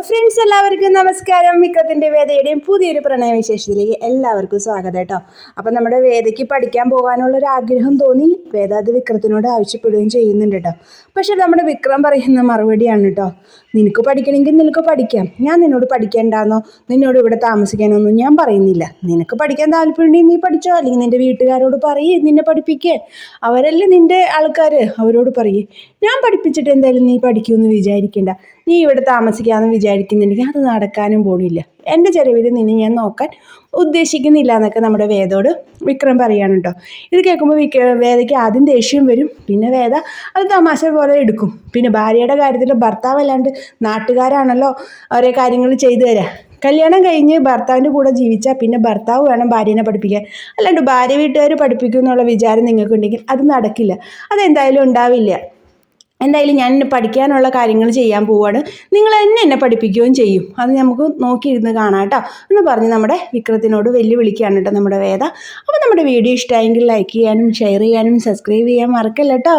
Friends, എല്ലാവർക്കും നമസ്കാരം. മിക്കത്തിൻ്റെ വേദയുടെയും പുതിയൊരു പ്രണയവിശേഷത്തിലേക്ക് എല്ലാവർക്കും സ്വാഗതം കേട്ടോ. അപ്പം നമ്മുടെ വേദയ്ക്ക് പഠിക്കാൻ പോകാനുള്ളൊരാഗ്രഹം തോന്നി. വേദ അത് വിക്രത്തിനോട് ആവശ്യപ്പെടുകയും ചെയ്യുന്നുണ്ട് കേട്ടോ. പക്ഷെ നമ്മുടെ വിക്രം പറയുന്ന മറുപടിയാണ് കേട്ടോ, നിനക്ക് പഠിക്കണമെങ്കിൽ നിനക്ക് പഠിക്കാം, ഞാൻ നിന്നോട് പഠിക്കേണ്ടാന്നോ നിന്നോട് ഇവിടെ താമസിക്കാനൊന്നും ഞാൻ പറയുന്നില്ല. നിനക്ക് പഠിക്കാൻ താല്പര്യമുണ്ടെങ്കിൽ നീ പഠിച്ചോ, അല്ലെങ്കിൽ നിൻ്റെ വീട്ടുകാരോട് പറയേ നിന്നെ പഠിപ്പിക്കേ, അവരല്ലേ നിൻ്റെ ആൾക്കാർ, അവരോട് പറയേ. ഞാൻ പഠിപ്പിച്ചിട്ട് എന്തായാലും നീ പഠിക്കുമെന്ന് വിചാരിക്കണ്ട. നീ ഇവിടെ താമസിക്കാമെന്ന് വിചാരിക്കുന്നുണ്ടെങ്കിൽ അത് നടക്കാനും പോണില്ല. എൻ്റെ ചെലവിൽ നിന്നെ ഞാൻ നോക്കാൻ ഉദ്ദേശിക്കുന്നില്ല എന്നൊക്കെ നമ്മുടെ വേദയോട് വിക്രം പറയാണ് കേട്ടോ. ഇത് കേൾക്കുമ്പോൾ വേദയ്ക്ക് ആദ്യം ദേഷ്യം വരും. പിന്നെ വേദ അത് തമാശ പോലെ എടുക്കും. പിന്നെ ഭാര്യയുടെ കാര്യത്തിൽ ഭർത്താവ് അല്ലാണ്ട് നാട്ടുകാരാണല്ലോ ഓരോ കാര്യങ്ങൾ ചെയ്തു തരാം. കല്യാണം കഴിഞ്ഞ് ഭർത്താവിൻ്റെ കൂടെ ജീവിച്ചാൽ പിന്നെ ഭർത്താവ് വേണം ഭാര്യനെ പഠിപ്പിക്കാൻ, അല്ലാണ്ട് ഭാര്യ വീട്ടുകാർ പഠിപ്പിക്കും എന്നുള്ള വിചാരം നിങ്ങൾക്കുണ്ടെങ്കിൽ അത് നടക്കില്ല. അതെന്തായാലും ഉണ്ടാവില്ല. എന്തായാലും ഞാൻ പഠിക്കാനുള്ള കാര്യങ്ങൾ ചെയ്യാൻ പോവുകയാണ്, നിങ്ങൾ എന്നെ പഠിപ്പിക്കുകയും ചെയ്യും, അത് നമുക്ക് നോക്കിയിരുന്ന് കാണാം കേട്ടോ എന്ന് പറഞ്ഞ് നമ്മുടെ വിക്രത്തിനോട് വെല്ലുവിളിക്കുകയാണ് കേട്ടോ നമ്മുടെ വേദ. അപ്പോൾ നമ്മുടെ വീഡിയോ ഇഷ്ടമായെങ്കിൽ ലൈക്ക് ചെയ്യാനും ഷെയർ ചെയ്യാനും സബ്സ്ക്രൈബ് ചെയ്യാൻ മറക്കല്ല കേട്ടോ.